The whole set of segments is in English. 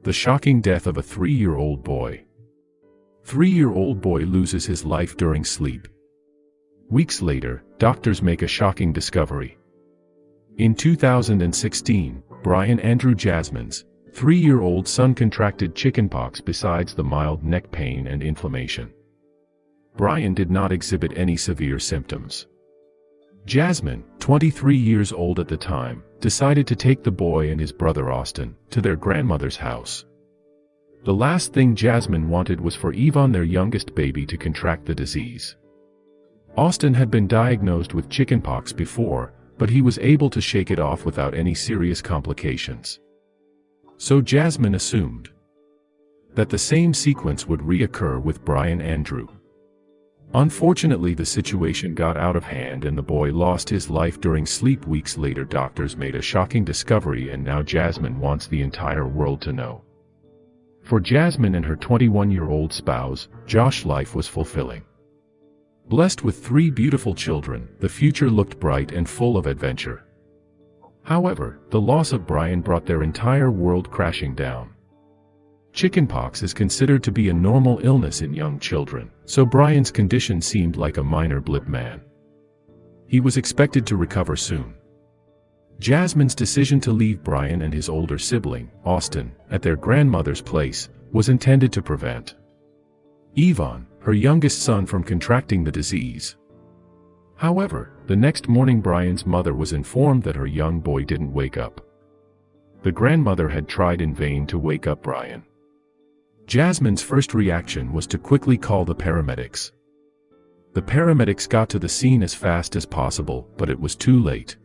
The shocking death of a 3-year-old boy. 3-year-old boy loses his life during sleep. Weeks later, doctors make a shocking discovery. In 2016, Bryan-Andrew Jasmine's 3-year-old son contracted chickenpox besides the mild neck pain and inflammation. Bryan did not exhibit any severe symptoms. Jasmine, 23 years old at the time, decided to take the boy and his brother Austin to their grandmother's house. The last thing Jasmine wanted was for Yvonne, their youngest baby, to contract the disease. Austin had been diagnosed with chickenpox before, but he was able to shake it off without any serious complications. So Jasmine assumed that the same sequence would reoccur with Bryan-Andrew. Unfortunately, the situation got out of hand and the boy lost his life during sleep. Weeks later, doctors made a shocking discovery, and now Jasmine wants the entire world to know. For Jasmine and her 21-year-old spouse, Josh, life was fulfilling. Blessed with 3 beautiful children, the future looked bright and full of adventure. However, the loss of Bryan brought their entire world crashing down. Chickenpox is considered to be a normal illness in young children, so Bryan's condition seemed like a minor blip. He was expected to recover soon. Jasmine's decision to leave Bryan and his older sibling, Austin, at their grandmother's place, was intended to prevent Yvonne, her youngest son, from contracting the disease. However, the next morning Bryan's mother was informed that her young boy didn't wake up. The grandmother had tried in vain to wake up Bryan. Jasmine's first reaction was to quickly call the paramedics. The paramedics got to the scene as fast as possible, but it was too late.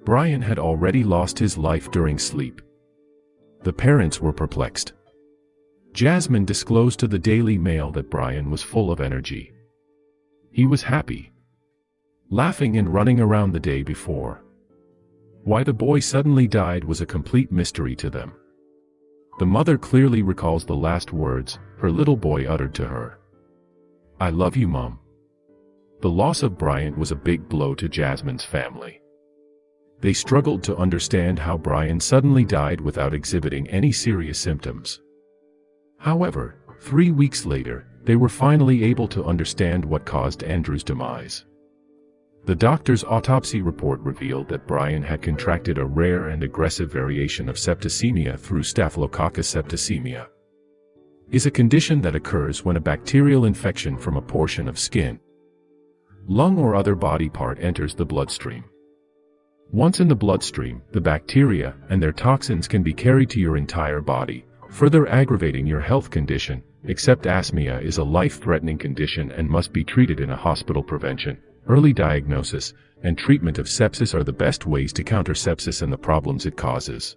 Bryan had already lost his life during sleep. The parents were perplexed. Jasmine disclosed to the Daily Mail that Bryan was full of energy. He was happy, laughing and running around the day before. Why the boy suddenly died was a complete mystery to them. The mother clearly recalls the last words her little boy uttered to her. "I love you, Mom." The loss of Bryan was a big blow to Jasmine's family. They struggled to understand how Bryan suddenly died without exhibiting any serious symptoms. However, 3 weeks later, they were finally able to understand what caused Andrew's demise. The doctor's autopsy report revealed that Bryan had contracted a rare and aggressive variation of septicemia through Staphylococcus septicemia. Is a condition that occurs when a bacterial infection from a portion of skin, lung or other body part enters the bloodstream. Once in the bloodstream, the bacteria and their toxins can be carried to your entire body, further aggravating your health condition. Except asthma is a life-threatening condition and must be treated in a hospital. Prevention, early diagnosis, and treatment of sepsis are the best ways to counter sepsis and the problems it causes.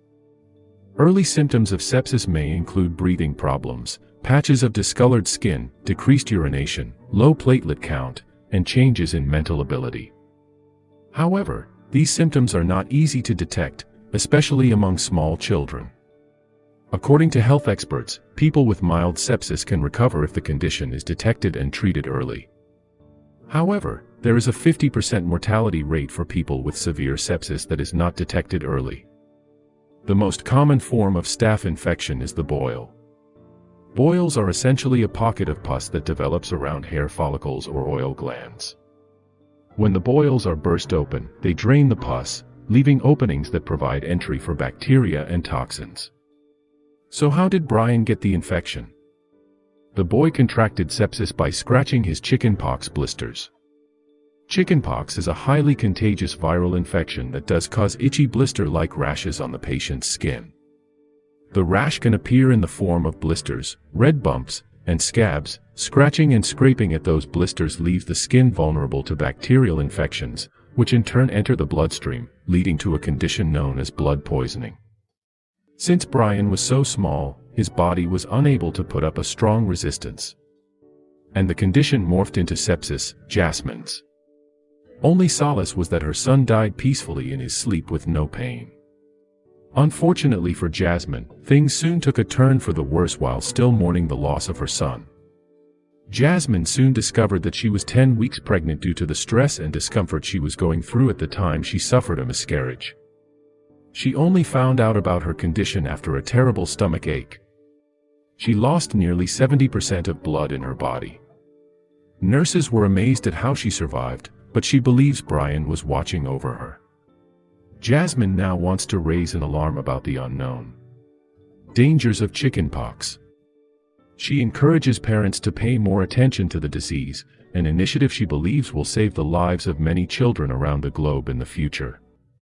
Early symptoms of sepsis may include breathing problems, patches of discolored skin, decreased urination, low platelet count, and changes in mental ability. However, these symptoms are not easy to detect, especially among small children. According to health experts, people with mild sepsis can recover if the condition is detected and treated early. However, there is a 50% mortality rate for people with severe sepsis that is not detected early. The most common form of staph infection is the boil. Boils are essentially a pocket of pus that develops around hair follicles or oil glands. When the boils are burst open, they drain the pus, leaving openings that provide entry for bacteria and toxins. So how did Bryan get the infection? The boy contracted sepsis by scratching his chickenpox blisters. Chickenpox is a highly contagious viral infection that does cause itchy blister-like rashes on the patient's skin. The rash can appear in the form of blisters, red bumps, and scabs. Scratching and scraping at those blisters leaves the skin vulnerable to bacterial infections, which in turn enter the bloodstream, leading to a condition known as blood poisoning. Since Bryan was so small, his body was unable to put up a strong resistance, and the condition morphed into sepsis. Jasmine's only solace was that her son died peacefully in his sleep with no pain. Unfortunately for Jasmine, things soon took a turn for the worse while still mourning the loss of her son. Jasmine soon discovered that she was 10 weeks pregnant due to the stress and discomfort she was going through at the time she suffered a miscarriage. She only found out about her condition after a terrible stomach ache. She lost nearly 70% of blood in her body. Nurses were amazed at how she survived, but she believes Bryan was watching over her. Jasmine now wants to raise an alarm about the unknown dangers of chickenpox. She encourages parents to pay more attention to the disease, an initiative she believes will save the lives of many children around the globe in the future.